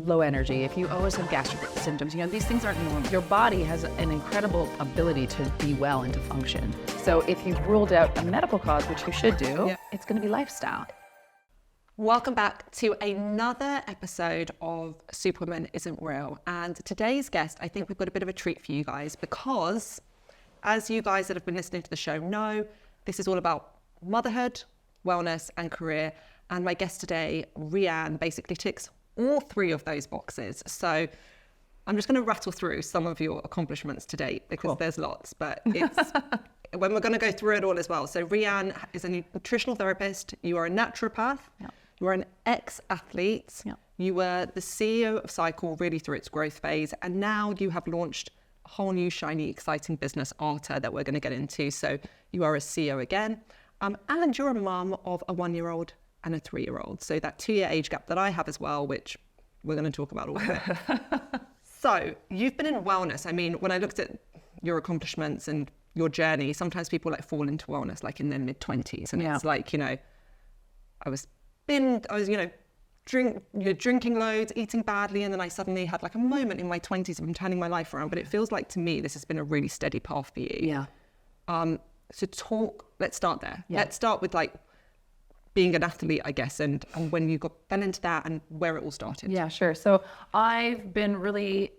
low energy, if you always have gastric symptoms, these things aren't normal. Your body has an incredible ability to be well and to function. So if you've ruled out a medical cause, which you should do, it's going to be lifestyle. Welcome back to another episode of Superwoman Isn't Real. And today's guest, I think we've got a bit of a treat for you guys because, as you guys that have been listening to the show know, this is all about motherhood, wellness and career. And my guest today, Rhian, basically ticks all three of those boxes. So I'm just going to rattle through some of your accomplishments to date because there's lots, but it's when we're going to go through it all as well. So Rhian is a nutritional therapist. You are a naturopath. You are an ex-athlete. You were the CEO of Psycle really through its growth phase. And now you have launched a whole new, shiny, exciting business, Artah, that we're going to get into. So you are a CEO again. And you're a mum of a 1-year-old and a 3-year-old. So that 2-year age gap that I have as well, which we're going to talk about all of it. So you've been in wellness. I mean, when I looked at your accomplishments and your journey, sometimes people fall into wellness in their mid-20s. And it's I was drinking loads, eating badly, and then I suddenly had a moment in my 20s of turning my life around. But it feels like to me this has been a really steady path for you. So let's start there. Let's start with being an athlete, I guess, and when you fell into that and where it all started. Yeah, sure. So I've been really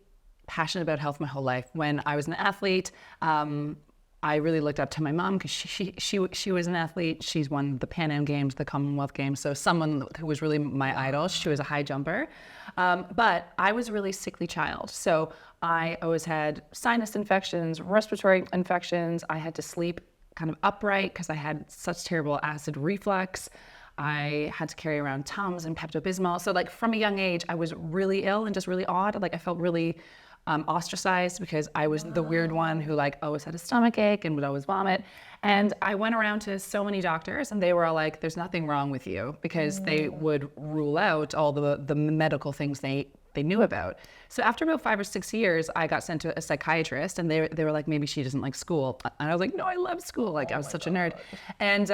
passionate about health my whole life. When I was an athlete, I really looked up to my mom because she was an athlete. She's won the Pan Am Games, the Commonwealth Games. So someone who was really my idol. She was a high jumper. But I was a really sickly child. So I always had sinus infections, respiratory infections. I had to sleep kind of upright because I had such terrible acid reflux. I had to carry around Tums and Pepto-Bismol. So from a young age, I was really ill and just really odd. I felt really ostracized because I was the weird one who always had a stomach ache and would always vomit. And I went around to so many doctors and they were all like, there's nothing wrong with you, because they would rule out all the medical things they knew about. So after about 5 or 6 years, I got sent to a psychiatrist and they were like, maybe she doesn't like school. And I was like, no, I love school. I was such a nerd. And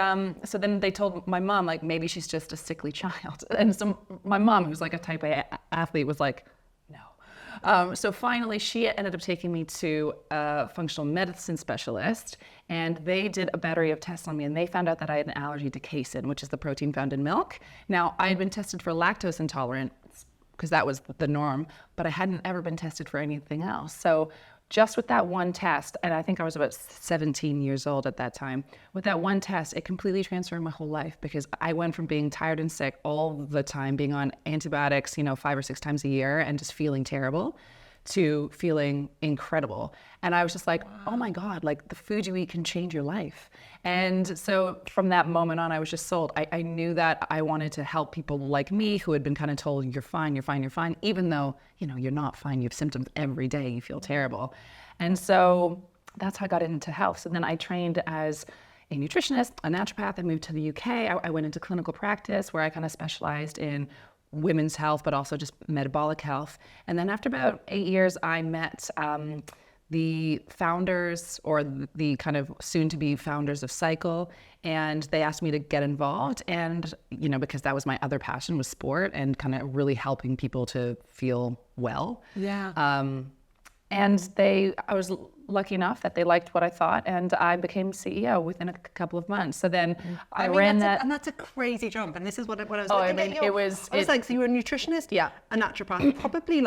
so then they told my mom, maybe she's just a sickly child. And so my mom, who's a type A athlete, was like, no. So finally, she ended up taking me to a functional medicine specialist, and they did a battery of tests on me, and they found out that I had an allergy to casein, which is the protein found in milk. Now, I had been tested for lactose intolerant because that was the norm, but I hadn't ever been tested for anything else. So just with that one test, and I think I was about 17 years old at that time, with that one test, it completely transformed my whole life, because I went from being tired and sick all the time, being on antibiotics, 5 or 6 times a year and just feeling terrible, to feeling incredible. And I was just like, oh my God, the food you eat can change your life. And so from that moment on, I was just sold. I knew that I wanted to help people like me who had been kind of told, you're fine, you're fine, you're fine, even though, you're not fine. You have symptoms every day, you feel terrible. And so that's how I got into health. So then I trained as a nutritionist, a naturopath. I moved to the UK. I went into clinical practice where I kind of specialized in women's health, but also just metabolic health. And then after about 8 years, I met the founders, or the kind of soon-to-be founders of Psycle, and they asked me to get involved. And, because that was my other passion, was sport and kind of really helping people to feel well. And I was lucky enough that they liked what I thought, and I became CEO within a couple of months. So then I ran that. And that's a crazy jump. And this is what I was looking at. It was so you were a nutritionist, a naturopath, probably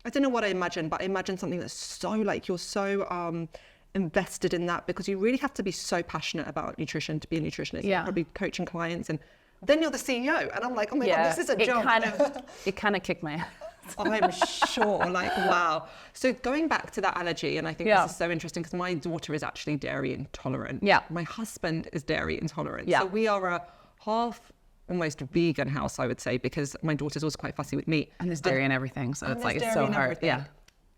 I don't know what I imagine, but I imagine something that's so you're so invested in that, because you really have to be so passionate about nutrition to be a nutritionist. You're probably coaching clients, and then you're the CEO, and I'm like, oh my God, this is a jump. It kind of kicked my ass. I'm sure, wow. So going back to that allergy, and I think this is so interesting because my daughter is actually dairy intolerant. My husband is dairy intolerant. So we are a half, almost vegan house, I would say, because my daughter's also quite fussy with meat. And there's dairy in everything, so it's so hard.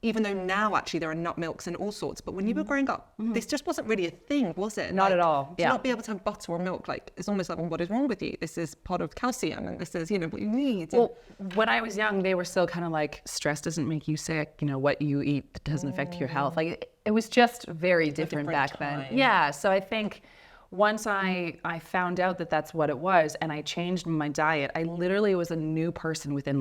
Even though now actually there are nut milks and all sorts, but when you were growing up, this just wasn't really a thing, was it? Not at all. To not be able to have butter or milk, it's almost well, what is wrong with you? This is part of calcium, and this is, what you need. Well, when I was young, they were still kind of stress doesn't make you sick. What you eat doesn't affect your health. It was just very different back then. Yeah. So I think once I found out that that's what it was, and I changed my diet, I literally was a new person within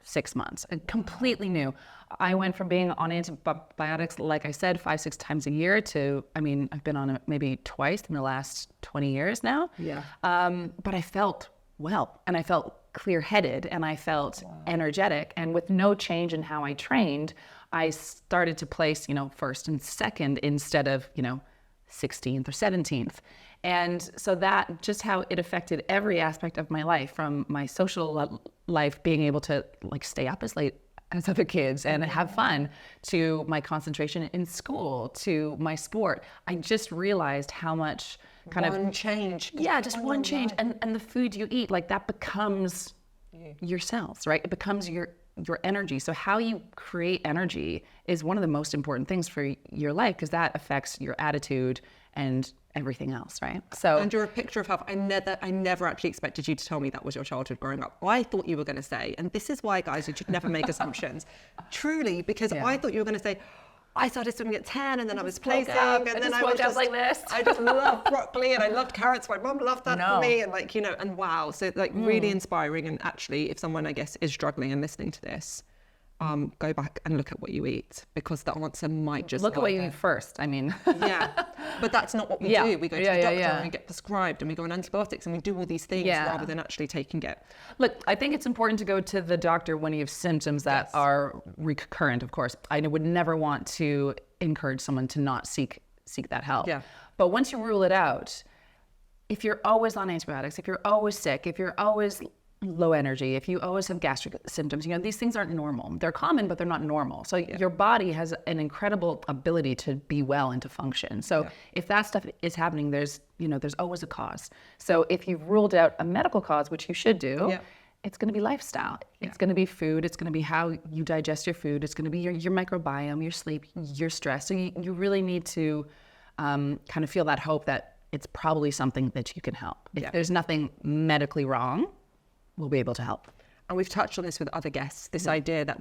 6 months, completely new. I went from being on antibiotics, like I said, 5-6 times a year to, I mean, I've been on it maybe twice in the last 20 years now. Yeah. But I felt well, and I felt clear-headed, and I felt energetic. And with no change in how I trained, I started to place, first and second instead of, 16th or 17th. And so that just how it affected every aspect of my life, from my social life, being able to like stay up as late as other kids and have fun, to my concentration in school, to my sport. I just realized how much one change. Yeah, just one change. And the food you eat, like that becomes your cells, right? It becomes your energy. So how you create energy is one of the most important things for your life, because that affects your attitude and everything else, right? So, and you're a picture of health. I never actually expected you to tell me that was your childhood growing up. I thought you were going to say, and this is why, guys, you should never make assumptions. Truly, because I thought you were going to say, I started swimming at 10 and then I was placing, and then I was just like this. I just loved broccoli and I loved carrots. My mum loved that for me, and and wow. So really inspiring. And actually, if someone, I guess, is struggling and listening to this, go back and look at what you eat, because the answer might just look at what you eat first. I mean, but that's not what we do. We go to the doctor and we get prescribed and we go on antibiotics and we do all these things rather than actually taking it. Look, I think it's important to go to the doctor when you have symptoms that are recurrent, of course. I would never want to encourage someone to not seek that help. Yeah. But once you rule it out, if you're always on antibiotics, if you're always sick, if you're always low energy, if you always have gastric symptoms, these things aren't normal. They're common, but they're not normal. So your body has an incredible ability to be well and to function. So if that stuff is happening, there's always a cause. So if you've ruled out a medical cause, which you should do, it's going to be lifestyle. It's going to be food. It's going to be how you digest your food. It's going to be your microbiome, your sleep, your stress. So you really need to kind of feel that hope that it's probably something that you can help. If there's nothing medically wrong, we'll be able to help. And we've touched on this with other guests, this idea that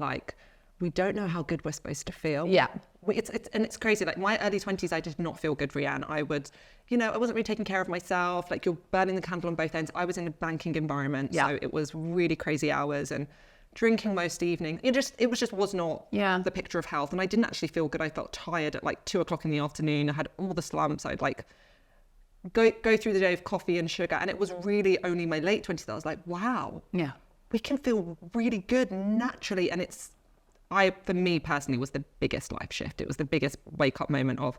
we don't know how good we're supposed to feel. Yeah. It's crazy. Like my early 20s, I did not feel good, Rhian. I would, I wasn't really taking care of myself. Like, you're burning the candle on both ends. I was in a banking environment. So it was really crazy hours and drinking most evening. It was not the picture of health. And I didn't actually feel good. I felt tired at 2:00 in the afternoon. I had all the slumps. I'd go through the day of coffee and sugar, and it was really only my late 20s that I was like, wow, we can feel really good naturally. And for me personally, was the biggest life shift. It was the biggest wake up moment of,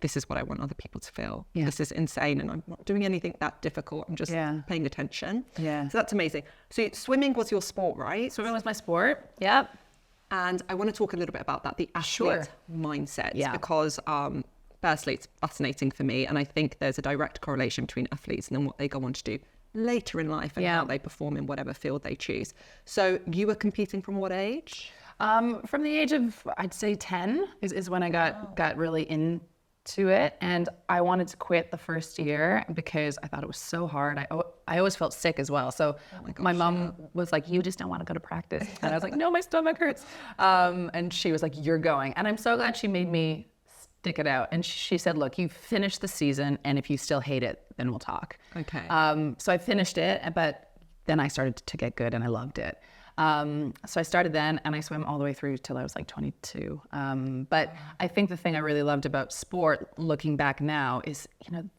this is what I want other people to feel. This is insane, and I'm not doing anything that difficult. I'm just paying attention. So that's amazing. So swimming was your sport, right? Swimming was my sport. Yep. And I want to talk a little bit about that, the athlete mindset, because firstly, it's fascinating for me, and I think there's a direct correlation between athletes and then what they go on to do later in life and how they perform in whatever field they choose. So you were competing from what age? From the age of, I'd say 10 is when I got really into it, and I wanted to quit the first year because I thought it was so hard. I always felt sick as well. So my mom was like, you just don't want to go to practice. And I was like, no, my stomach hurts. And she was like, you're going. And I'm so glad she made me stick it out. And she said, look, you finish the season, and if you still hate it, then we'll talk. Okay. So I finished it, but then I started to get good and I loved it. So I started then, and I swam all the way through till I was 22. But I think the thing I really loved about sport, looking back now, is,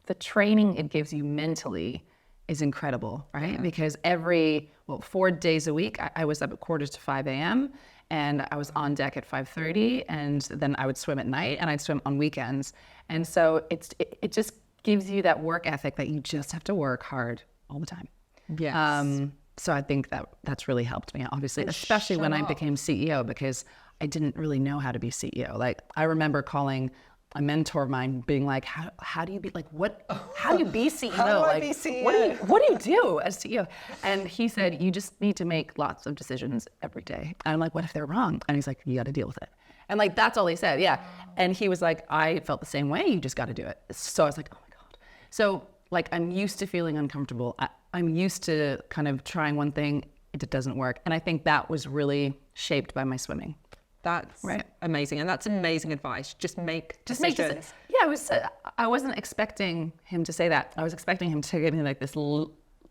the training it gives you mentally is incredible, right? Because 4 days a week, I was up at 4:45 a.m. and I was on deck at 5:30, and then I would swim at night, and I'd swim on weekends. And so it just gives you that work ethic that you just have to work hard all the time. Yes. So I think that's really helped me, obviously, especially when I became CEO, because I didn't really know how to be CEO. I remember calling a mentor of mine being like, how do you be how do you be CEO? How do I be CEO? What do you do as CEO? And he said, you just need to make lots of decisions every day. And I'm like, what if they're wrong? And he's like, you got to deal with it. And that's all he said. Yeah. And he was like, I felt the same way. You just got to do it. So I was like, oh my God. So I'm used to feeling uncomfortable. I'm used to kind of trying one thing, it doesn't work. And I think that was really shaped by my swimming. That's amazing. And that's amazing advice. Just make decisions. Yeah, I wasn't expecting him to say that. I was expecting him to give me this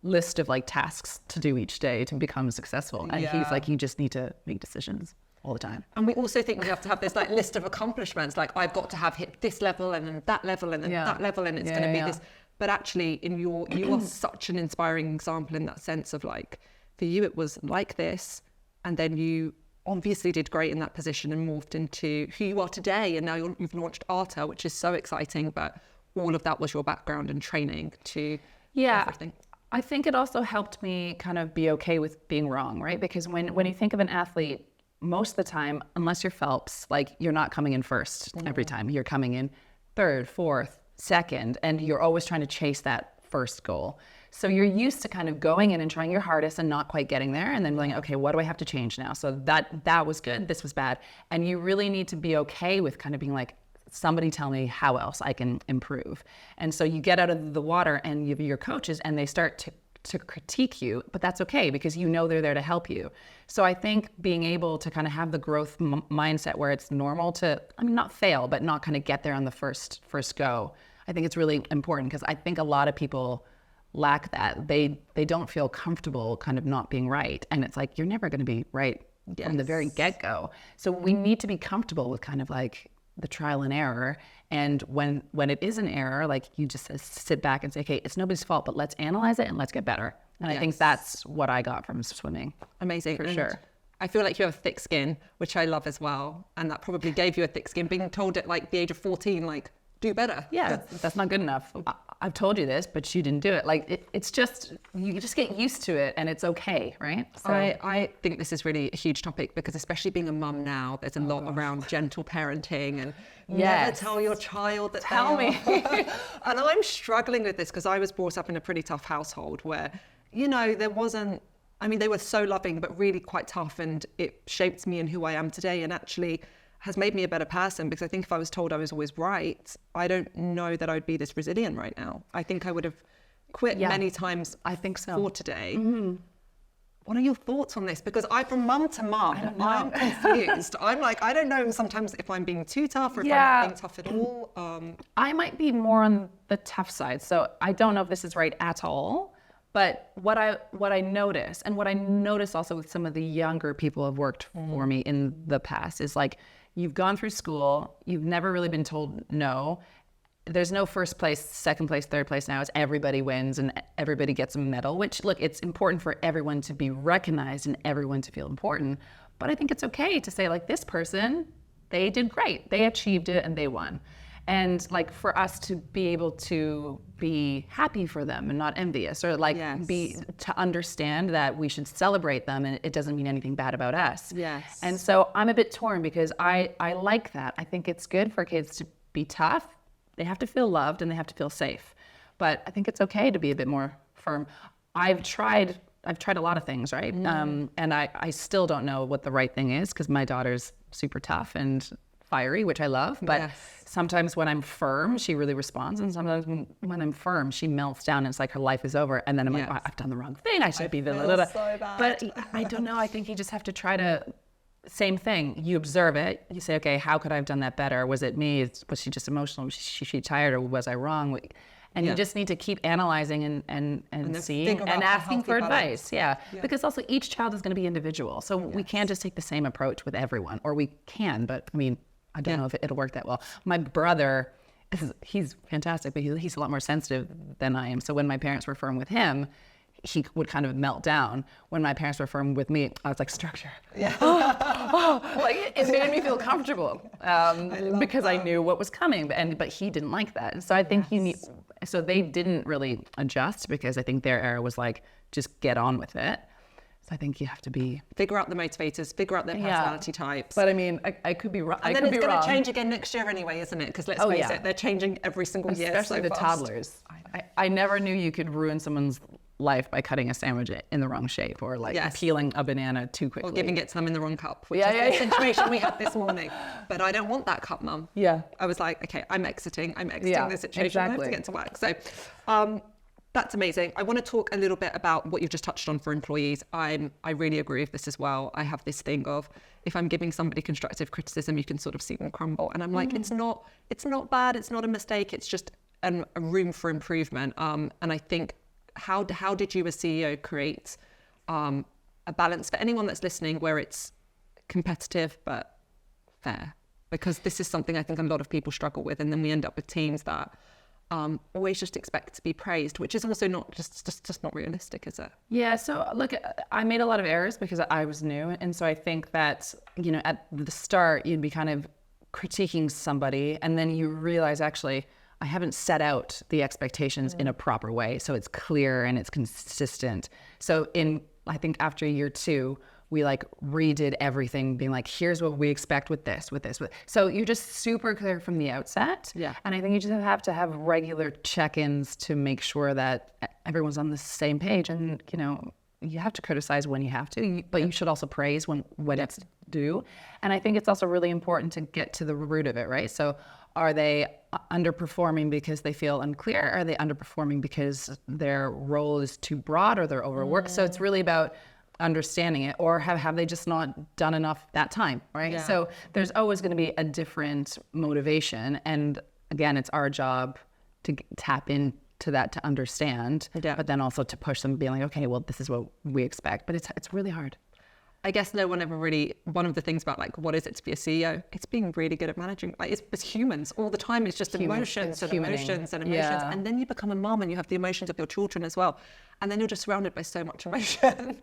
list of like tasks to do each day to become successul. And he's like, you just need to make decisions all the time. And we also think we have to have this like list of accomplishments, like I've got to have hit this level and then that level and then that level, and it's going to be this. But actually, you are such an inspiring example in that sense of like, for you, it was like this, and then you obviously did great in that position and morphed into who you are today. And now you've launched Artah, which is so exciting. But all of that was your background and training to everything. I think it also helped me kind of be okay with being wrong, right? Because when you think of an athlete, most of the time, unless you're Phelps, like you're not coming in first every time. You're coming in third, fourth, second, and you're always trying to chase that first goal. So you're used to kind of going in and trying your hardest and not quite getting there, and then going, okay, what do I have to change now? So that was good, this was bad. And you really need to be okay with kind of being like, somebody tell me how else I can improve. And so you get out of the water and you have your coaches and they start to critique you, but that's okay because you know they're there to help you. So I think being able to kind of have the growth mindset where it's normal to, I mean, not fail, but not kind of get there on the first go. I think it's really important because I think a lot of people lack that. They don't feel comfortable kind of not being right. And it's like, you're never going to be right from the very get-go. So we need to be comfortable with kind of like the trial and error. And when it is an error, like you just sit back and say, okay, it's nobody's fault, but let's analyze it and let's get better. And I think that's what I got from swimming. Amazing. For sure. I feel like you have thick skin, which I love as well. And that probably gave you a thick skin, being told at like the age of 14, like, do better. Yeah, that's not good enough. I've told you this, but you didn't do it. Like it's just, you just get used to it and it's okay, right? So I think this is really a huge topic because especially being a mum now, there's a lot around gentle parenting and never tell your child that Tell me. And I'm struggling with this because I was brought up in a pretty tough household where, you know, there wasn't, I mean, they were so loving, but really quite tough, and it shaped me in who I am today and actually has made me a better person, because I think if I was told I was always right, I don't know that I'd be this resilient right now. I think I would have quit many times. I think so. For today. Mm-hmm. What are your thoughts on this? Because from mum to mum, I'm confused. I'm like, I don't know sometimes if I'm being too tough or if I'm not being tough at all. I might be more on the tough side. So I don't know if this is right at all. But what I notice, and what I notice also with some of the younger people who have worked for me in the past, is like, you've gone through school, you've never really been told no. There's no first place, second place, third place now. It's everybody wins and everybody gets a medal, which, look, it's important for everyone to be recognized and everyone to feel important. But I think it's okay to say, like, this person, they did great. They achieved it and they won. And like for us to be able to be happy for them and not envious, or like to understand that we should celebrate them and it doesn't mean anything bad about us. Yes. And so I'm a bit torn because I like that. I think it's good for kids to be tough. They have to feel loved and they have to feel safe. But I think it's okay to be a bit more firm. I've tried a lot of things, right? And I still don't know what the right thing is because my daughter's super tough and fiery, which I love, but sometimes when I'm firm, she really responds, and sometimes when I'm firm, she melts down and it's like her life is over, and then I'm like, oh, I've done the wrong thing, I should be the so bad. But I don't know, I think you just have to try to, same thing, you observe it, you say, okay, how could I have done that better? Was it me? Was she just emotional? Was she tired, or was I wrong? And you just need to keep analyzing and seeing and asking for advice. Yeah. Because also each child is going to be individual. So we can't just take the same approach with everyone, or we can, but I mean, I don't know if it'll work that well. My brother, he's fantastic, but he's a lot more sensitive than I am. So when my parents were firm with him, he would kind of melt down. When my parents were firm with me, I was like, structure. Yeah. Like it made me feel comfortable because I knew what was coming. But he didn't like that. And so I think so they didn't really adjust because I think their era was like, just get on with it. So I think you have to figure out the motivators, figure out their personality types. But I mean, I could be wrong. And then it's going to change again next year anyway, isn't it? Because let's face it, they're changing every single year. Especially the toddlers. I never knew you could ruin someone's life by cutting a sandwich in the wrong shape, or like peeling a banana too quickly. Or giving it to them in the wrong cup, which is the situation we had this morning. But I don't want that cup, Mum. Yeah. I was like, okay, I'm exiting the situation. Exactly. I have to get to work. So that's amazing. I want to talk a little bit about what you've just touched on for employees. I really agree with this as well. I have this thing of, if I'm giving somebody constructive criticism, you can sort of see them crumble. And I'm like, it's not bad. It's not a mistake. It's just a room for improvement. And I think how did you as CEO create a balance for anyone that's listening where it's competitive but fair? Because this is something I think a lot of people struggle with, and then we end up with teams that always just expect to be praised, which is also not just not realistic, is it? Yeah. So look, I made a lot of errors because I was new, and so I think that at the start you'd be kind of critiquing somebody, and then you realize actually I haven't set out the expectations in a proper way, so it's clear and it's consistent. So I think after year 2, we like redid everything, being like, here's what we expect with this. So you're just super clear from the outset. Yeah. And I think you just have to have regular check-ins to make sure that everyone's on the same page. And, you have to criticize when you have to, but you should also praise when it's due. And I think it's also really important to get to the root of it, right? So are they underperforming because they feel unclear? Are they underperforming because their role is too broad or they're overworked? So it's really about understanding it, or have they just not done enough that time, right? Yeah. So there's always going to be a different motivation, and again, it's our job to tap into that, to understand, but then also to push them, being like, okay, well, this is what we expect, but it's really hard. I guess no one ever really, one of the things about like, what is it to be a CEO? It's being really good at managing, like it's humans all the time. It's just emotions and emotions and emotions. Yeah. And then you become a mom and you have the emotions of your children as well. And then you're just surrounded by so much emotion.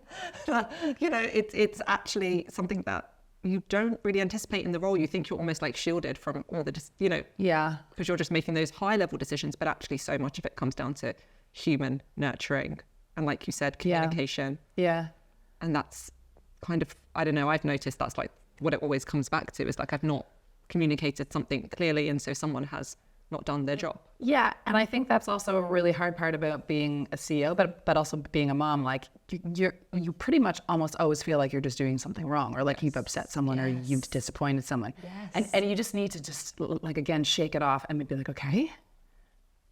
It's actually something that you don't really anticipate in the role. You think you're almost like shielded from all the, Yeah. because you're just making those high level decisions, but actually so much of it comes down to human nurturing. And like you said, communication. Yeah. And that's kind of, I don't know, I've noticed that's like what it always comes back to, is like I've not communicated something clearly, and so someone has not done their job. Yeah, and I think that's also a really hard part about being a CEO, but also being a mom. Like you pretty much almost always feel like you're just doing something wrong, or like you've upset someone, or you've disappointed someone, and you just need to just like again shake it off and be like, okay,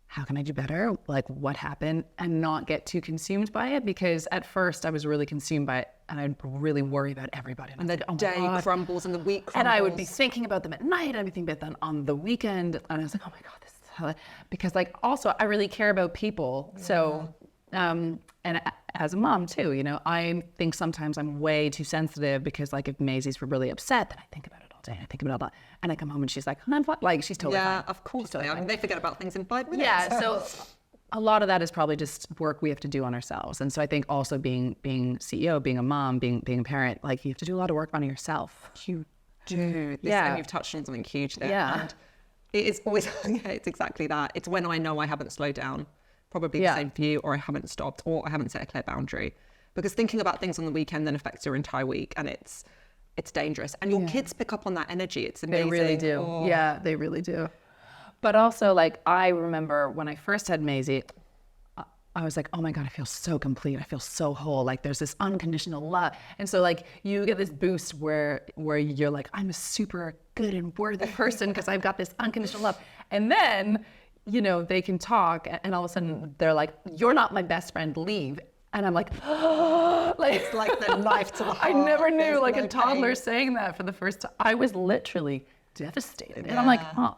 how can I do better? Like, what happened? And not get too consumed by it, because at first I was really consumed by it, and I'd really worry about everybody. And the day crumbles and the week crumbles. And I would be thinking about them at night. I'd be thinking about them on the weekend. And I was like, oh my God, this is how, because like also I really care about people. Yeah. So, and as a mom too, I think sometimes I'm way too sensitive, because like if Maisie's really upset, then I think about it all day. I think about that. And I come home and she's like, I'm fine. Like she's totally fine. Yeah, of course. They forget about things in 5 minutes. Yeah. So a lot of that is probably just work we have to do on ourselves. And so I think also being CEO, being a mom, being a parent, like you have to do a lot of work on yourself. You do. And you've touched on something huge there. Yeah. And it is always, it's exactly that. It's when I know I haven't slowed down, probably the same for you, or I haven't stopped, or I haven't set a clear boundary. Because thinking about things on the weekend then affects your entire week, and it's dangerous. And your kids pick up on that energy. It's amazing. They really do. Oh. Yeah, they really do. But also, like, I remember when I first had Maisie, I was like, oh my God, I feel so complete. I feel so whole. Like there's this unconditional love. And so like you get this boost where you're like, I'm a super good and worthy person because I've got this unconditional love. And then, they can talk, and all of a sudden they're like, you're not my best friend, leave. And I'm like, oh, like it's like the knife to the heart. I never knew, There's like no a toddler pain. saying that for the first time. I was literally devastated. And I'm like, oh,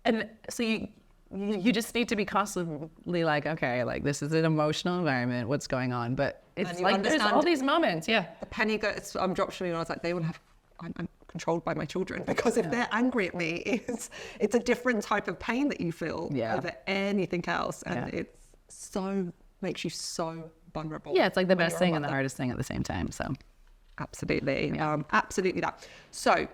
and so you just need to be constantly like, okay, like this is an emotional environment. What's going on? But it's like there's all these moments. Yeah. The penny goes, dropped for me, and I was like, I'm controlled by my children, because if they're angry at me, it's a different type of pain that you feel over anything else, and it's so makes you so vulnerable. Yeah, it's like the best thing and the hardest thing at the same time. So, absolutely, absolutely that. So.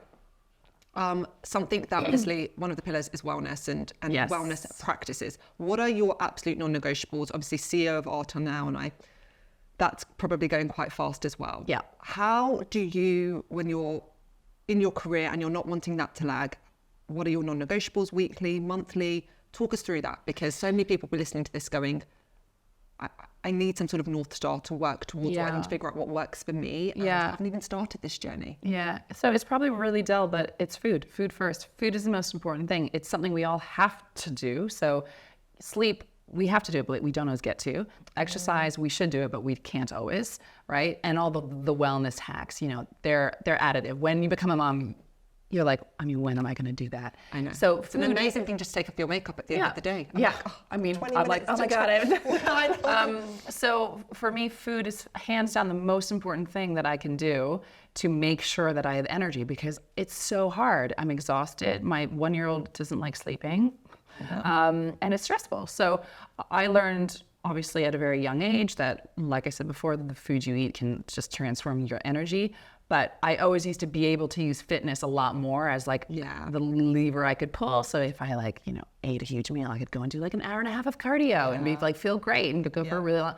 Something that obviously one of the pillars is wellness and wellness practices. What are your absolute non-negotiables? Obviously CEO of Artah now, and that's probably going quite fast as well. Yeah. How do you, when you're in your career and you're not wanting that to lag, what are your non-negotiables, weekly, monthly? Talk us through that, because so many people will be listening to this going, I need some sort of North Star to work towards. I need to figure out what works for me. I haven't even started this journey. Yeah. So it's probably really dull, but it's food. Food first. Food is the most important thing. It's something we all have to do. So sleep, we have to do it, but we don't always get to. Exercise, we should do it, but we can't always, right? And all the wellness hacks, they're additive. When you become a mom, you're like, I mean, when am I going to do that? I know. So it's an amazing thing just to take off your makeup at the end of the day. I'm like, oh, I mean, 20 I'm like, oh minutes my God. So for me, food is hands down the most important thing that I can do to make sure that I have energy, because it's so hard. I'm exhausted. My 1-year-old doesn't like sleeping, and it's stressful. So I learned, obviously at a very young age, that, like I said before, the food you eat can just transform your energy. But I always used to be able to use fitness a lot more as like the lever I could pull. So if I like, ate a huge meal, I could go and do like an hour and a half of cardio and be like, feel great and go for a really long.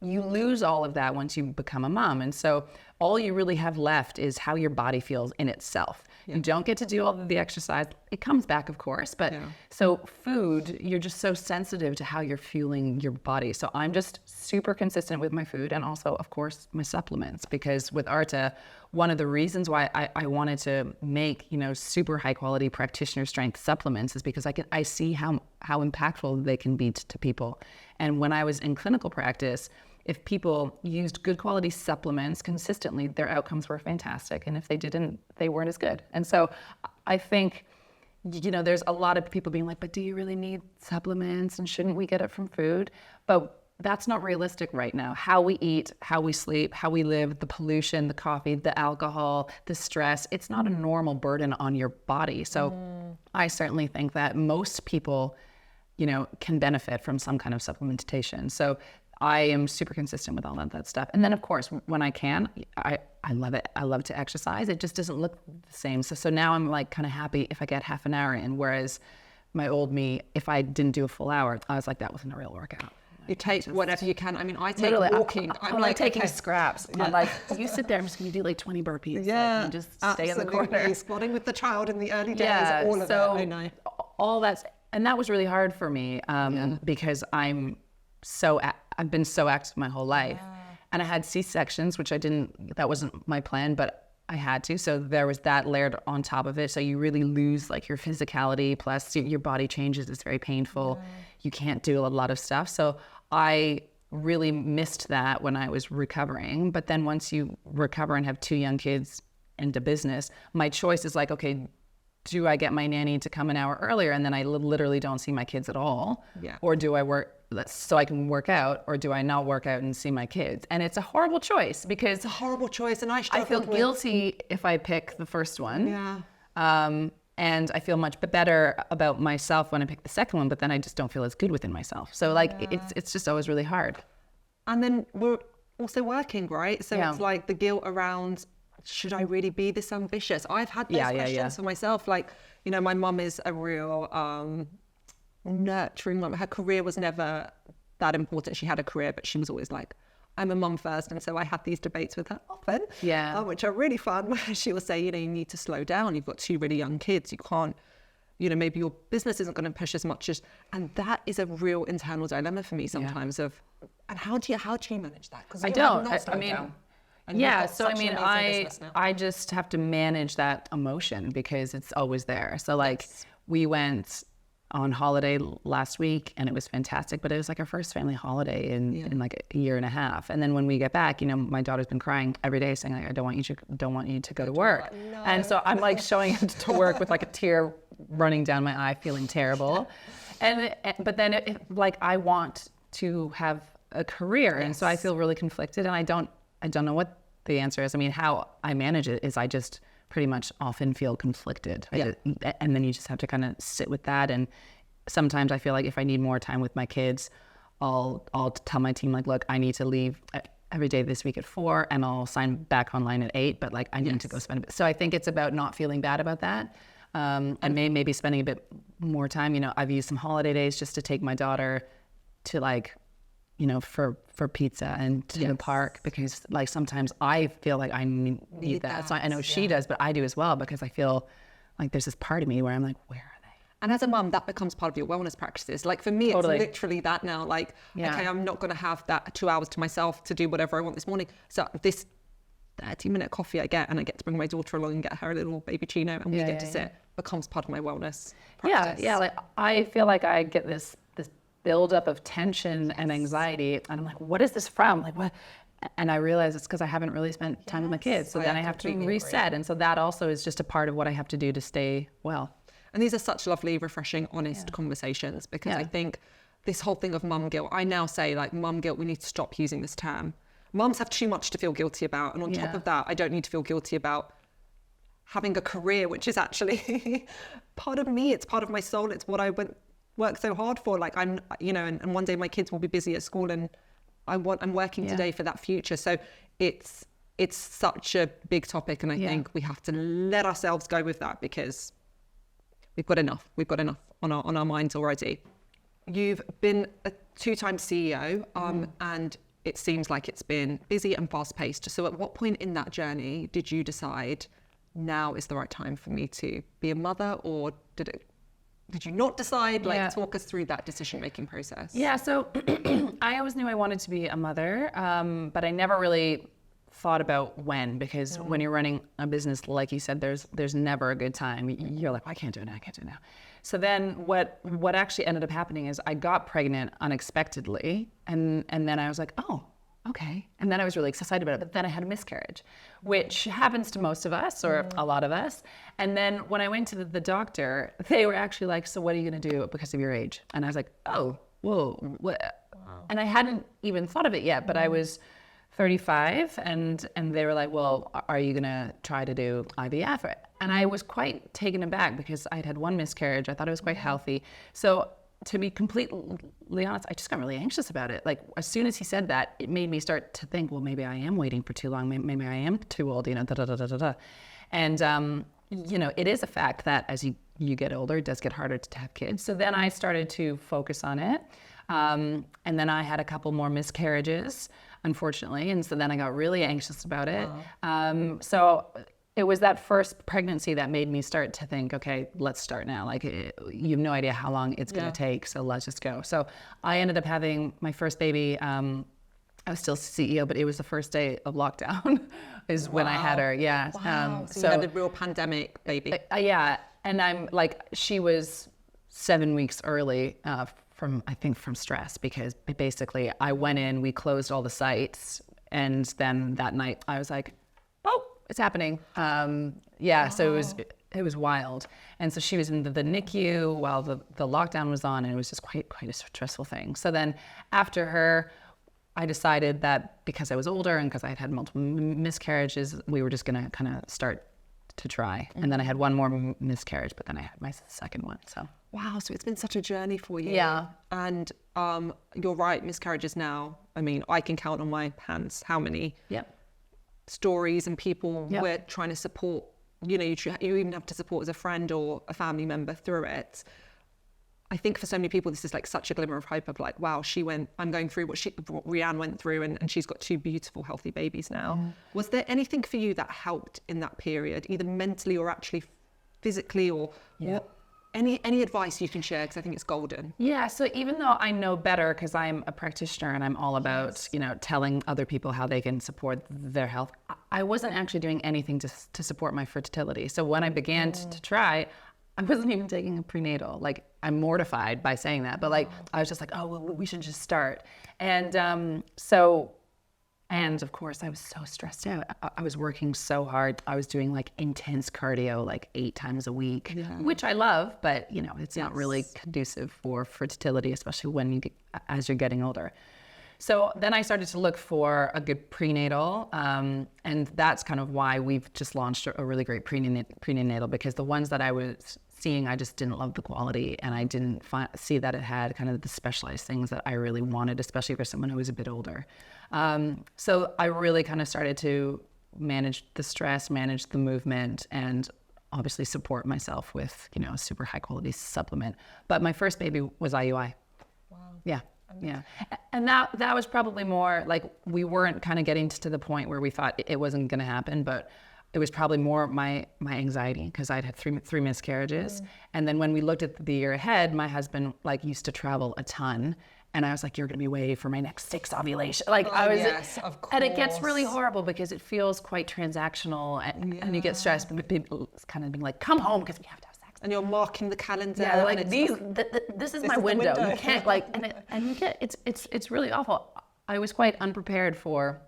You lose all of that once you become a mom. And so all you really have left is how your body feels in itself. You don't get to do all of the exercise. It comes back, of course, but so food, you're just so sensitive to how you're fueling your body. So I'm just super consistent with my food, and also, of course, my supplements, because with Artah, one of the reasons why I wanted to make, super high quality practitioner strength supplements is because I see how impactful they can be to people. And when I was in clinical practice, if people used good quality supplements consistently, their outcomes were fantastic. And if they didn't, they weren't as good. And so I think, there's a lot of people being like, but do you really need supplements? And shouldn't we get it from food? But that's not realistic right now. How we eat, how we sleep, how we live, the pollution, the coffee, the alcohol, the stress, it's not a normal burden on your body. So I certainly think that most people, can benefit from some kind of supplementation. So I am super consistent with all of that stuff. And then, of course, when I can, I love it. I love to exercise. It just doesn't look the same. So now I'm like kind of happy if I get half an hour in, whereas my old me, if I didn't do a full hour, I was like, that wasn't a real workout. You take whatever you can. I mean, I take Literally, walking. I'm like taking scraps. I'm like, you sit there, I'm just going to do like 20 burpees. And just stay in the corner. Squatting with the child in the early days, all of it. I know. All that's, and that was really hard for me because I've been so active my whole life. And I had C-sections, which that wasn't my plan, but I had to. So there was that layered on top of it. So you really lose like your physicality, plus your body changes. It's very painful. You can't do a lot of stuff. So I really missed that when I was recovering. But then once you recover and have 2 young kids and a business, my choice is like, okay, do I get my nanny to come an hour earlier and then I literally don't see my kids at all? Or do I work so I can work out, or do I not work out and see my kids? And it's a horrible choice, because it's a horrible choice, and I feel guilty if I pick the first one. And I feel much better about myself when I pick the second one, but then I just don't feel as good within myself. So it's just always really hard. And then we're also working, right? So it's like the guilt around, should I really be this ambitious? I've had those questions for myself. Like, my mum is a real nurturing mum. Her career was never that important. She had a career, but she was always like, I'm a mum first. And so I had these debates with her often, which are really fun, where she will say, you need to slow down. You've got 2 really young kids. You can't, maybe your business isn't going to push as much as, and that is a real internal dilemma for me sometimes and how do you manage that? Because I don't. So I just have to manage that emotion because it's always there. So we went on holiday last week and it was fantastic, but it was like our first family holiday in like a year and a half. And then when we get back, my daughter's been crying every day saying like, I don't want you to go to work. No. And so I'm like showing up to work with like a tear running down my eye, feeling terrible. But then I want to have a career. And so I feel really conflicted, and I don't know what the answer is. I mean, how I manage it is I just pretty much often feel conflicted. And then you just have to kind of sit with that. And sometimes I feel like if I need more time with my kids, I'll tell my team like, look, I need to leave every day this week at 4 and I'll sign back online at 8, but I need to go spend a bit. So I think it's about not feeling bad about that. And maybe spending a bit more time. I've used some holiday days just to take my daughter to for pizza and to the park, because sometimes I feel like I need that. So I know she does, but I do as well, because I feel like there's this part of me where I'm like, where are they? And as a mum, that becomes part of your wellness practices. Like for me, it's literally that now. Okay, I'm not going to have that 2 hours to myself to do whatever I want this morning. So this 30-minute coffee I get, and I get to bring my daughter along and get her a little baby chino, and we get to sit, becomes part of my wellness practice. I feel like I get this buildup of tension and anxiety, and I'm like, what is this from? What? And I realized it's because I haven't really spent time with my kids. So then I have to reset. And so that also is just a part of what I have to do to stay well. And these are such lovely, refreshing, honest conversations, because I think this whole thing of mum guilt, I now say, like, mum guilt, we need to stop using this term. Mums have too much to feel guilty about. And on top of that, I don't need to feel guilty about having a career, which is actually part of me. It's part of my soul. It's what I work so hard for. Like, I'm, you know, and one day my kids will be busy at school, and I'm working today for that future. So it's such a big topic. And I think we have to let ourselves go with that, because we've got enough. We've got enough on our minds already. You've been a 2-time CEO, and it seems like it's been busy and fast-paced. So at what point in that journey did you decide now is the right time for me to be a mother, or did you not decide? Like, talk us through that decision-making process. Yeah, so I always knew I wanted to be a mother, but I never really thought about when, because when you're running a business, like you said, there's never a good time. You're like, I can't do it now, I can't do it now. So then what actually ended up happening is I got pregnant unexpectedly, and then I was like, oh, okay. And then I was really excited about it, but then I had a miscarriage, which happens to most of us, or a lot of us. And then when I went to the doctor, they were actually like, so what are you going to do because of your age? And I was like, oh, whoa. What? Wow. And I hadn't even thought of it yet, but I was 35, and they were like, well, are you going to try to do IVF? And I was quite taken aback, because I'd had one miscarriage. I thought it was quite healthy. So to be completely honest, I just got really anxious about it. Like, as soon as he said that, it made me start to think, well, maybe I am waiting for too long. Maybe I am too old, you know, da-da-da-da-da-da. And, you know, it is a fact that as you get older, it does get harder to have kids. So then I started to focus on it. And then I had a couple more miscarriages, unfortunately. And so then I got really anxious about it. So it was that first pregnancy that made me start to think, okay, let's start now. Like, you have no idea how long it's going to take, so let's just go. So I ended up having my first baby. I was still CEO, but it was the first day of lockdown is when I had her. Yeah. Wow. So you had a real pandemic baby. Yeah. And I'm like, she was 7 weeks early from stress, because basically I went in, we closed all the sites. And then that night I was like, oh, it's happening. So it was wild. And so she was in the NICU while the lockdown was on, and it was just quite a stressful thing. So then after her, I decided that because I was older and because I had had multiple miscarriages, we were just going to kind of start to try. And then I had one more miscarriage, but then I had my second one. So wow, so it's been such a journey for you. Yeah. And you're right, miscarriages now, I mean, I can count on my hands how many stories and people we're trying to support. You know, you even have to support as a friend or a family member through it. I think for so many people, this is like such a glimmer of hope of like, wow, I'm going through what Rhian went through, and she's got 2 beautiful, healthy babies now. Was there anything for you that helped in that period, either mentally or actually physically, or any advice you can share? Because I think it's golden. Yeah, so even though I know better, because I'm a practitioner and I'm all about, you know, telling other people how they can support their health, I wasn't actually doing anything to support my fertility. So when I began to try, I wasn't even taking a prenatal. Like, I'm mortified by saying that, but like, I was just like, oh, well, we should just start. And and of course I was so stressed out. I was working so hard. I was doing like intense cardio, like 8 times a week, which I love, but you know, it's not really conducive for fertility, especially when as you're getting older. So then I started to look for a good prenatal, and that's kind of why we've just launched a really great prenatal, because the ones that I was seeing, I just didn't love the quality, and I didn't see that it had kind of the specialized things that I really wanted, especially for someone who was a bit older. So I really kind of started to manage the stress, manage the movement, and obviously support myself with, you know, a super high quality supplement. But my first baby was IUI. Wow. Yeah. Yeah. And that was probably more like, we weren't kind of getting to the point where we thought it wasn't going to happen, but it was probably more my anxiety, because I'd had three miscarriages. And then when we looked at the year ahead, my husband like used to travel a ton. And I was like, you're going to be away for my next 6 ovulation. Like yes, of course. And it gets really horrible because it feels quite transactional, and you get stressed, but people kind of being like, come home because we have to have sex. And you're marking the calendar. Yeah, like this is my window. You can't like, and you get, it's really awful. I was quite unprepared for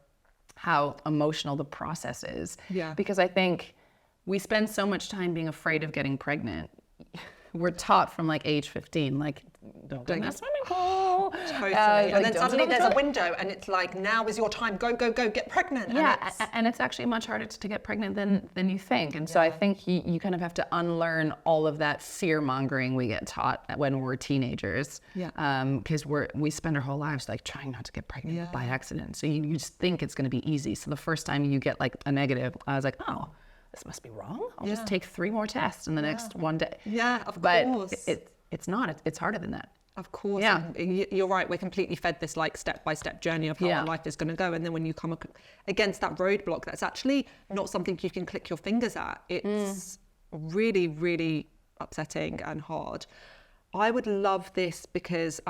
how emotional the process is. Yeah. Because I think we spend so much time being afraid of getting pregnant. We're taught from like age 15, like, don't go in that swimming pool. Totally. Like, And then don't suddenly do the there's a toilet. window and it's like, now is your time. Go, go, go, get pregnant. Yeah, And and it's actually much harder to get pregnant than you think. And so I think you kind of have to unlearn all of that fear mongering we get taught when we're teenagers. Yeah. Because we spend our whole lives like trying not to get pregnant by accident. So you just think it's going to be easy. So the first time you get like a negative, I was like, oh, this must be wrong. I'll just take 3 more tests in the next one day. Yeah, of but course. It's not. It's harder than that. Of course. Yeah. And you're right. We're completely fed this like step-by-step journey of how our life is going to go. And then when you come against that roadblock, that's actually not something you can click your fingers at. It's really, really upsetting and hard. I would love this because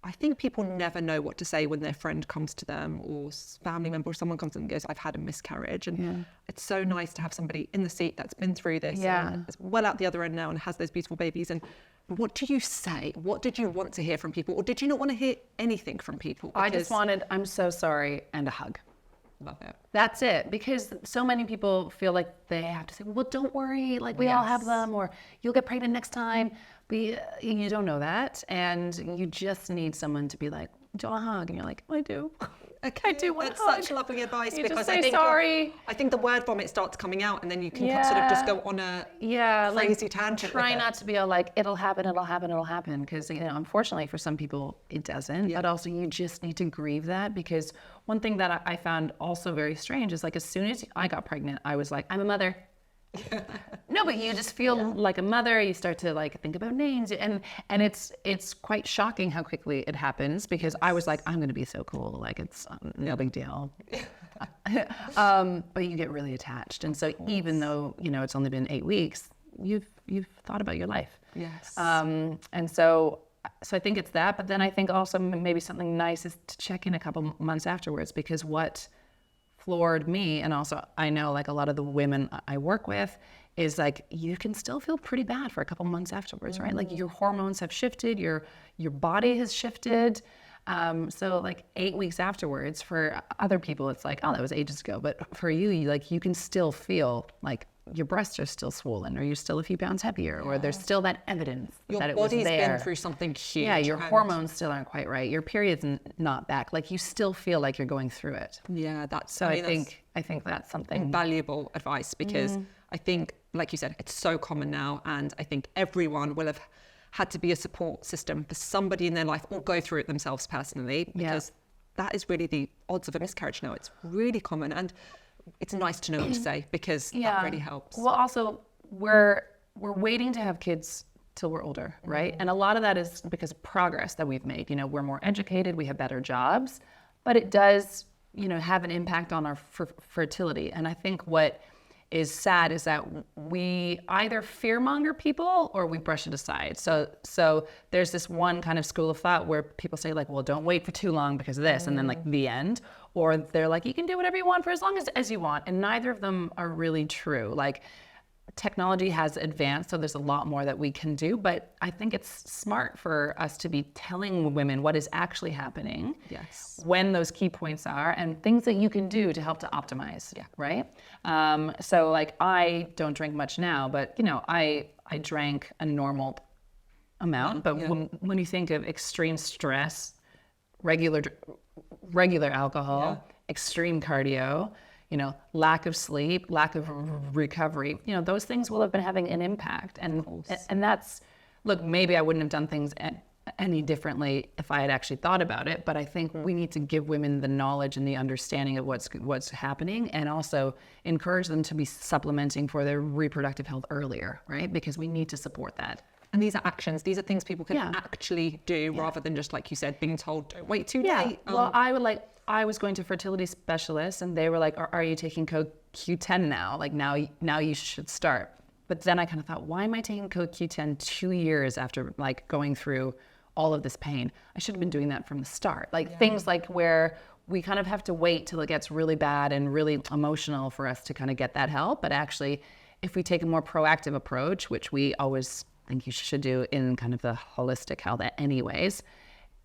I think people never know what to say when their friend comes to them or family member or someone comes and goes, I've had a miscarriage. And it's so nice to have somebody in the seat that's been through this and is well out the other end now and has those beautiful babies. And what do you say? What did you want to hear from people? Or did you not want to hear anything from people? I just wanted, I'm so sorry, and a hug. Love it. That's it. Because so many people feel like they have to say, well, don't worry, like we all have them, or you'll get pregnant next time. But you don't know that. And you just need someone to be like, do you want a hug? And you're like, I do. Okay, I do want that's a hug. such lovely advice You because just say I think sorry. I think the word vomit starts coming out and then you can sort of just go on a crazy tangent. Try not to be all like, it'll happen. Because, unfortunately for some people, it doesn't. But also you just need to grieve that, because one thing that I found also very strange is like, as soon as I got pregnant, I was like, I'm a mother. No, but you just feel like a mother. You start to like think about names, and it's quite shocking how quickly it happens, because I was like, I'm going to be so cool, like it's no big deal. But you get really attached, and so even though it's only been 8 weeks, you've thought about your life. Yes. And so I think it's that, but then I think also maybe something nice is to check in a couple months afterwards, because what floored me, and also I know like a lot of the women I work with, is like you can still feel pretty bad for a couple months afterwards, right? Like your hormones have shifted, your body has shifted. So like 8 weeks afterwards, for other people it's like, oh, that was ages ago, but for you, you can still feel like your breasts are still swollen, or you're still a few pounds heavier, or there's still that evidence that it was there. Your body's been through something huge. Yeah, your hormones still aren't quite right. Your period's not back. Like you still feel like you're going through it. Yeah, that's. So I think that's something invaluable advice, because I think, like you said, it's so common now, and I think everyone will have had to be a support system for somebody in their life, or go through it themselves personally, because that is really the odds of a miscarriage now. It's really common, and it's nice to know what to say, because that really helps. Well, also we're waiting to have kids till we're older, right? And a lot of that is because of progress that we've made. We're more educated, we have better jobs, but it does, have an impact on our fertility. And I think what is sad is that we either fearmonger people or we brush it aside. So there's this one kind of school of thought where people say like, well, don't wait for too long because of this, and then like the end. Or they're like, you can do whatever you want for as long as you want. And neither of them are really true. Like technology has advanced, so there's a lot more that we can do, but I think it's smart for us to be telling women what is actually happening, when those key points are, and things that you can do to help to optimize, right? So like I don't drink much now, but I drank a normal amount, but when you think of extreme stress, regular alcohol, extreme cardio, lack of sleep, lack of recovery, those things will have been having an impact. And that's, look, maybe I wouldn't have done things any differently if I had actually thought about it, but I think we need to give women the knowledge and the understanding of what's happening, and also encourage them to be supplementing for their reproductive health earlier, right? Because we need to support that. And these are actions. These are things people can actually do, rather than just, like you said, being told, don't wait too late. Well, I was going to fertility specialists, and they were like, are you taking CoQ10 now? Like now you should start. But then I kind of thought, why am I taking CoQ10 2 years after like going through all of this pain? I should have been doing that from the start. Like things like where we kind of have to wait till it gets really bad and really emotional for us to kind of get that help. But actually, if we take a more proactive approach, which we always think you should do in kind of the holistic health anyways,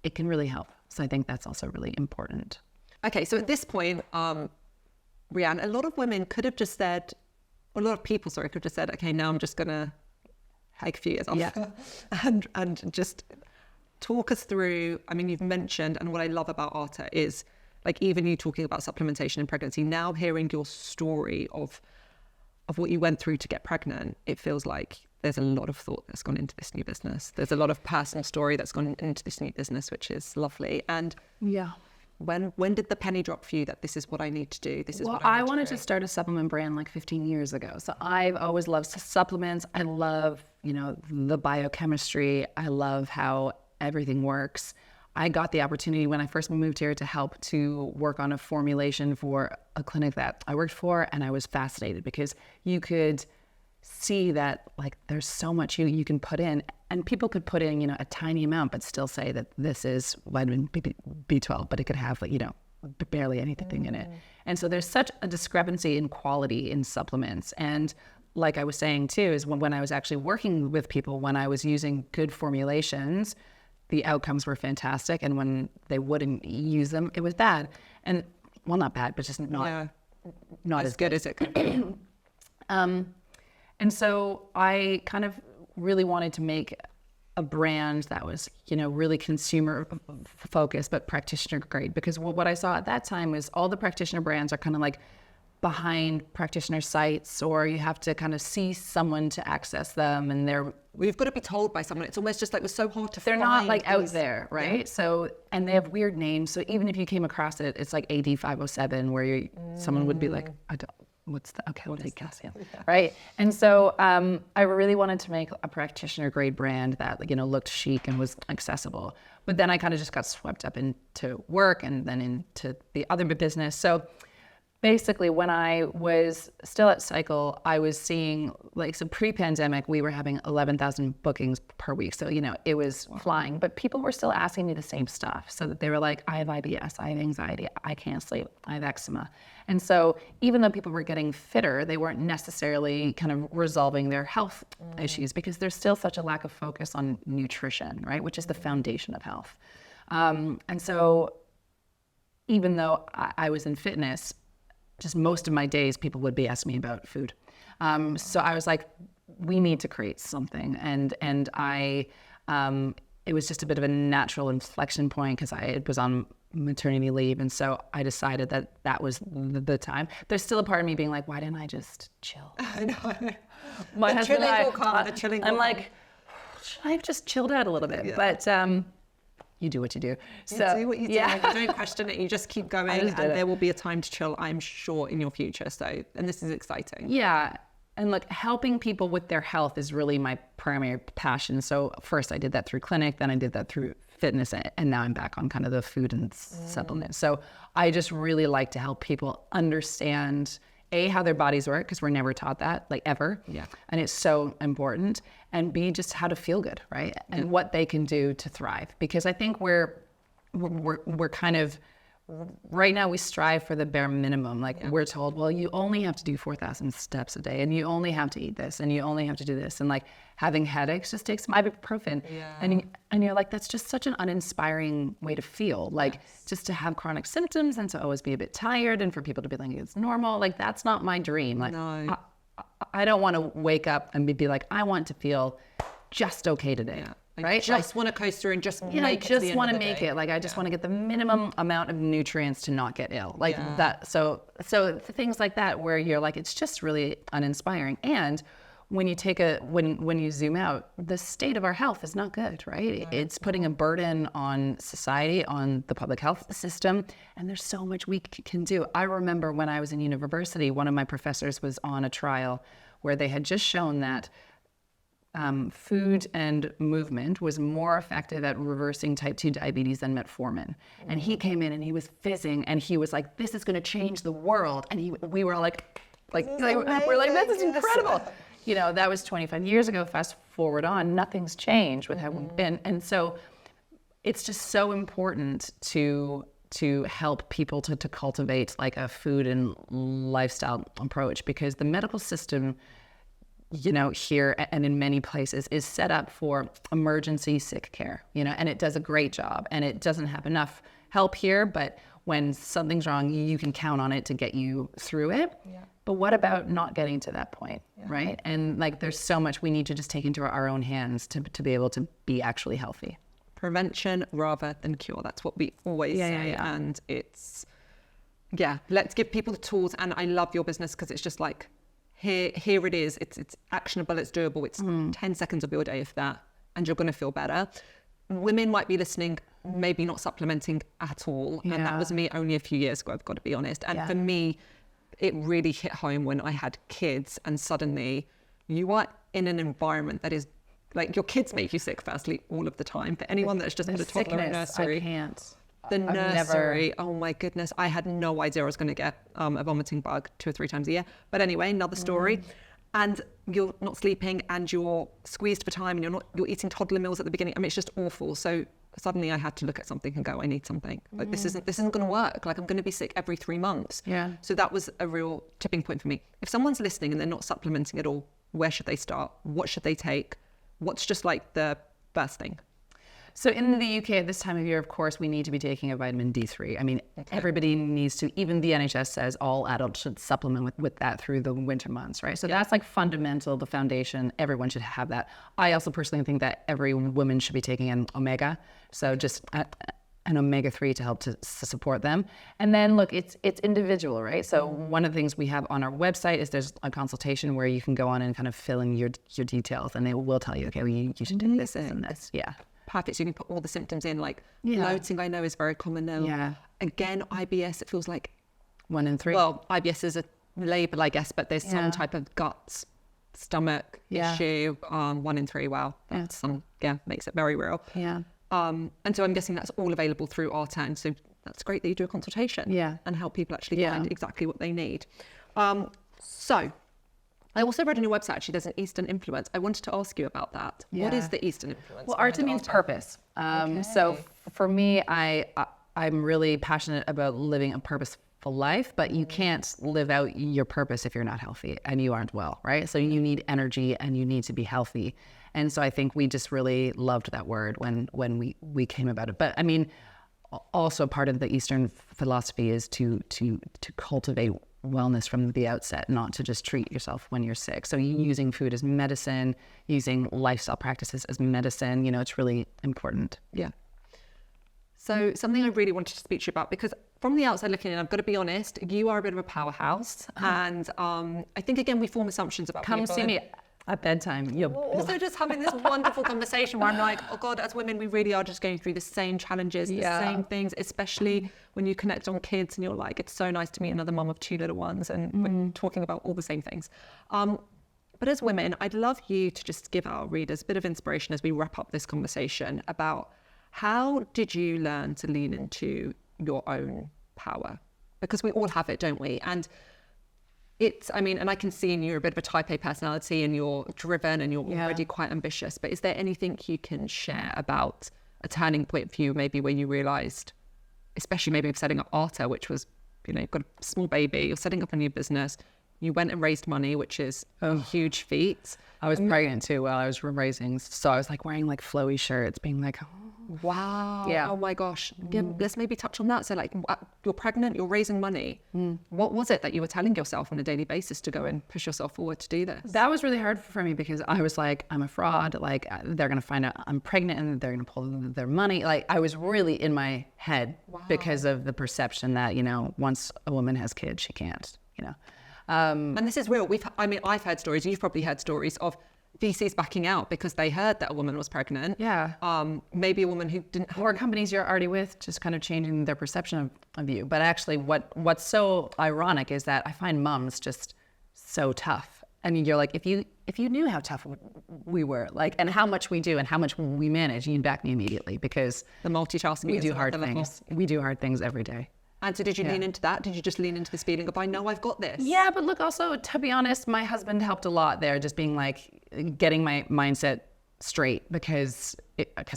it can really help. So I think that's also really important. Okay, so at this point, Rhian, a lot of women could have just said, or a lot of people, sorry, could have just said, okay, now I'm just going to take a few years off. Yeah. and just talk us through, I mean, you've mentioned, and what I love about Artah is, like, even you talking about supplementation in pregnancy, now hearing your story of what you went through to get pregnant, it feels like there's a lot of thought that's gone into this new business. There's a lot of personal story that's gone into this new business, which is lovely. And Yeah. when did the penny drop for you that this is what I need to do? This is Well, what I I need wanted to to start a supplement brand like 15 years ago. So I've always loved supplements. I love, the biochemistry. I love how everything works. I got the opportunity when I first moved here to help to work on a formulation for a clinic that I worked for, and I was fascinated because you could see that, like, there's so much you can put in, and people could put in, a tiny amount but still say that this is vitamin B12, but it could have, barely anything in it. And so there's such a discrepancy in quality in supplements. And like I was saying too, is when I was actually working with people, when I was using good formulations, the outcomes were fantastic, and when they wouldn't use them, it was bad. And well, not bad, but just not as good as it could be. And so I kind of really wanted to make a brand that was, really consumer focused, but practitioner grade. Because what I saw at that time was all the practitioner brands are kind of like behind practitioner sites, or you have to kind of see someone to access them, and We've got to be told by someone. It's almost just like, it was so hard to they're find. not like out there, right? Yeah. So, and they have weird names. So even if you came across it, it's like AD 507, where someone would be like, what's that? Okay, I'll take calcium, right? And so I really wanted to make a practitioner grade brand that, looked chic and was accessible. But then I kind of just got swept up into work and then into the other business. So basically, when I was still at Psycle, I was seeing, so pre-pandemic, we were having 11,000 bookings per week. So, it was flying, but people were still asking me the same stuff. So that they were like, I have IBS, I have anxiety, I can't sleep, I have eczema. And so even though people were getting fitter, they weren't necessarily kind of resolving their health issues, because there's still such a lack of focus on nutrition, right? Which is the foundation of health. And so even though I was in fitness, just most of my days, people would be asking me about food. So I was like, we need to create something. And I, it was just a bit of a natural inflection point, because I was on maternity leave. And so I decided that was the time. There's still a part of me being like, why didn't I just chill? I know. My the husband chilling and I, will come. The chilling will I'm come. like, should I have just chilled out a little bit? Yeah. But you do what you do. You So do what you do. yeah. You don't question it. You just keep going, just and did it. there will be a time to chill, I'm sure, in your future. So, and this is exciting. Yeah. And look, helping people with their health is really my primary passion. So first I did that through clinic, then I did that through fitness, and now I'm back on kind of the food and supplements. So I just really like to help people understand, A, how their bodies work, because we're never taught that, ever. Yeah. And it's so important. And B, just how to feel good, right? And what they can do to thrive. Because I think we're kind of, right now we strive for the bare minimum. We're told, well, you only have to do 4,000 steps a day, and you only have to eat this, and you only have to do this. And having headaches, just take some ibuprofen. Yeah. And you're like, that's just such an uninspiring way to feel. Just to have chronic symptoms and to always be a bit tired, and for people to be like, it's normal. That's not my dream. No. I don't want to wake up and be like, I want to feel just okay today. Yeah. Right? I just want to coast through and just I make it to the just end want of to the make day. it. I just want to get the minimum amount of nutrients to not get ill. Yeah. That. So things like that, where you're like, it's just really uninspiring. And when you take when you zoom out, the state of our health is not good, right? It's putting a burden on society, on the public health system, and there's so much we can do. I remember when I was in university, one of my professors was on a trial where they had just shown that food and movement was more effective at reversing type 2 diabetes than metformin. And he came in and he was fizzing, and he was like, this is going to change the world. And we were like, we're like, this is incredible. That was 25 years ago. Fast forward on, nothing's changed with how we've been. And so it's just so important to help people to cultivate a food and lifestyle approach, because the medical system, here and in many places, is set up for emergency sick care, and it does a great job, and it doesn't have enough help here. But when something's wrong, you can count on it to get you through it. Yeah. But what about not getting to that point, right? And like, there's so much we need to just take into our own hands to be able to be actually healthy. Prevention rather than cure. That's what we always say. Yeah. And it's, let's give people the tools. And I love your business because it's just like, here it is. It's actionable, it's doable. It's 10 seconds of your day, if that, and you're going to feel better. Women might be listening, maybe not supplementing at all. And that was me only a few years ago, I've got to be honest. And for me, it really hit home when I had kids, and suddenly you are in an environment that is like, your kids make you sick firstly all of the time. For anyone that's just had a toddler in nursery, I can't. The nursery, oh my goodness, I had no idea I was going to get a vomiting bug 2 or 3 times a year. But anyway, another story. And you're not sleeping, and you're squeezed for time, and you're eating toddler meals at the beginning. I mean, it's just awful. So suddenly I had to look at something and go, I need something. Like, this isn't going to work. Like, I'm going to be sick every 3 months. Yeah. So that was a real tipping point for me. If someone's listening and they're not supplementing at all, where should they start? What should they take? What's just like the first thing? So in the UK at this time of year, of course, we need to be taking a vitamin D3. I mean, everybody needs to, even the NHS says all adults should supplement with that through the winter months, right? So that's like fundamental, the foundation. Everyone should have that. I also personally think that every woman should be taking an omega. So just an omega-3 to help to support them. And then look, it's individual, right? So one of the things we have on our website is there's a consultation where you can go on and kind of fill in your details, and they will tell you, okay, well, you should do this and this. Yeah. Perfect. So you can put all the symptoms in, like bloating, I know is very common now. Yeah. Again, IBS, it feels like 1 in 3. Well, IBS is a label, I guess, but there's some type of gut, stomach issue. 1 in 3. Wow. That's makes it very real. Yeah. And so I'm guessing that's all available through Artah. And so that's great that you do a consultation and help people actually find exactly what they need. So I also read on your website, actually, there's an Eastern influence. I wanted to ask you about that. What is the Eastern influence? Well, Artah means purpose. So for me, I'm really passionate about living a purposeful life, but you can't live out your purpose if you're not healthy and you aren't well, right? So you need energy and you need to be healthy. And so I think we just really loved that word when we came about it. But I mean, also part of the Eastern philosophy is to cultivate wellness from the outset, not to just treat yourself when you're sick. So using food as medicine, using lifestyle practices as medicine, it's really important. Yeah. So something I really wanted to speak to you about, because from the outside looking in, I've got to be honest, you are a bit of a powerhouse. And I think, again, we form assumptions about people. Come see me at bedtime. Also just having this wonderful conversation where I'm like, oh God, as women, we really are just going through the same challenges, the same things, especially when you connect on kids and you're like, it's so nice to meet another mum of 2 little ones, and we're talking about all the same things. But as women, I'd love you to just give our readers a bit of inspiration as we wrap up this conversation about how did you learn to lean into your own power? Because we all have it, don't we? And and I can see in you a bit of a type A personality, and you're driven and you're already quite ambitious, but is there anything you can share about a turning point for you, maybe where you realized, especially maybe of setting up Artah, which was, you've got a small baby, you're setting up a new business, you went and raised money, which is a huge feat. I was pregnant too while I was raising, so I was like wearing like flowy shirts, being like, wow. Yeah. Oh my gosh. Yeah, let's maybe touch on that. So like, you're pregnant, you're raising money. What was it that you were telling yourself on a daily basis to go and push yourself forward to do this? That was really hard for me because I was like, I'm a fraud. Like, they're going to find out I'm pregnant and they're going to pull their money. Like, I was really in my head because of the perception that, once a woman has kids, she can't, And this is real. I've heard stories, you've probably heard stories of VCs backing out because they heard that a woman was pregnant. Yeah. Maybe a woman who didn't. Or companies you're already with, just kind of changing their perception of you. But actually, what's so ironic is that I find moms just so tough. And you're like, if you knew how tough we were, like, and how much we do and how much we manage, you'd back me immediately, because the multitasking. We do hard things. We do hard things every day. And so did you lean into that? Did you just lean into this feeling of, I know I've got this? Yeah, but look, also, to be honest, my husband helped a lot there, just being like, getting my mindset straight, because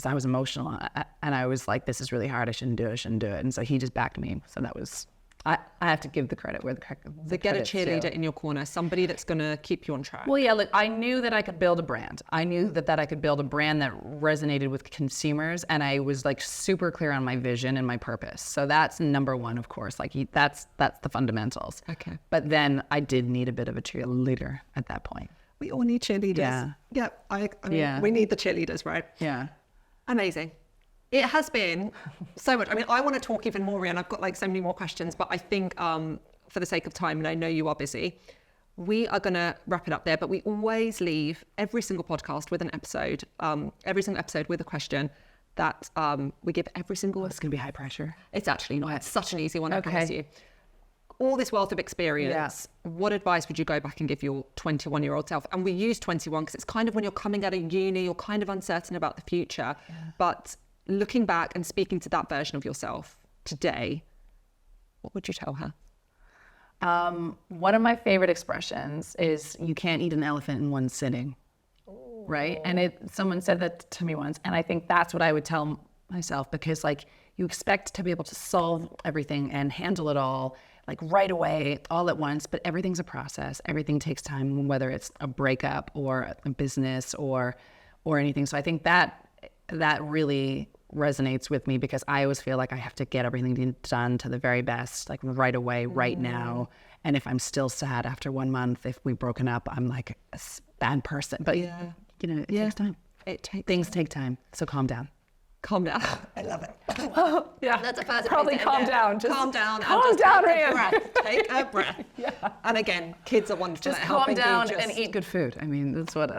I was emotional and I was like, this is really hard. I shouldn't do it. And so he just backed me. So that was I have to give the credit where the Get a credit's cheerleader due. in your corner, somebody that's going to keep you on track. Well, yeah, look, I knew that I could build a brand. I knew that I could build a brand that resonated with consumers, and I was like super clear on my vision and my purpose. So that's number one, of course. Like that's the fundamentals. Okay. But then I did need a bit of a cheerleader at that point. We all need cheerleaders. Yeah. Yeah. I mean, we need the cheerleaders, right? Yeah. Amazing. It has been so much. I mean, I want to talk even more, Rhian. I've got like so many more questions, but I think for the sake of time, and I know you are busy, we are going to wrap it up there. But we always leave every single podcast with an episode, every single episode with a question that we give every single. It's going to be high pressure. It's actually not. It's such an easy one, I Okay. promise you. All this wealth of experience, what advice would you go back and give your 21-year-old self? And we use 21 because it's kind of when you're coming out of uni, you're kind of uncertain about the future. Yeah. But looking back and speaking to that version of yourself today, what would you tell her? One of my favorite expressions is you can't eat an elephant in one sitting, right? And someone said that to me once, and I think that's what I would tell myself, because like you expect to be able to solve everything and handle it all like right away, all at once, but everything's a process. Everything takes time, whether it's a breakup or a business or anything. So I think that really resonates with me, because I always feel like I have to get everything done to the very best, like right away, right now. And if I'm still sad after 1 month, if we've broken up, I'm like a bad person. But you know, it takes time. Things take time. So calm down. Calm down. I love it. Yeah, that's a fast probably calm down. Just calm down. Calm down, Rhian. Take a breath. Yeah. And again, kids are wonderful. Just at calm helping down you and eat good food. I mean, that's what.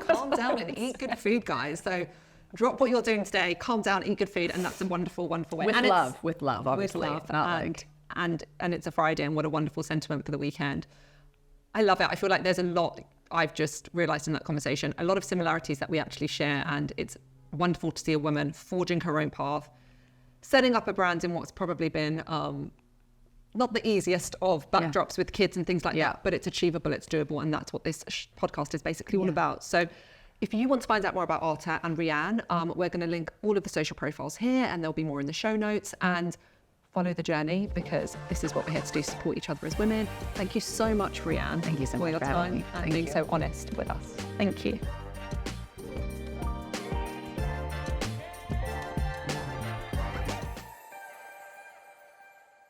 Calm down and eat good food, guys. So drop what you're doing today. Calm down, eat good food, and that's a wonderful, wonderful way. With and love, obviously. With love, It's not like. And it's a Friday, and what a wonderful sentiment for the weekend. I love it. I feel like there's a lot I've just realised in that conversation, a lot of similarities that we actually share, and it's wonderful to see a woman forging her own path, setting up a brand in what's probably been not the easiest of backdrops with kids and things like that, but it's achievable, it's doable, and that's what this podcast is basically all about. So if you want to find out more about Artah and Rhian, we're going to link all of the social profiles here, and there'll be more in the show notes, and follow the journey, because this is what we're here to do, support each other as women. Thank you so much, Rhian. Thank you so much for your for having time me. and being so honest with us. Thank you.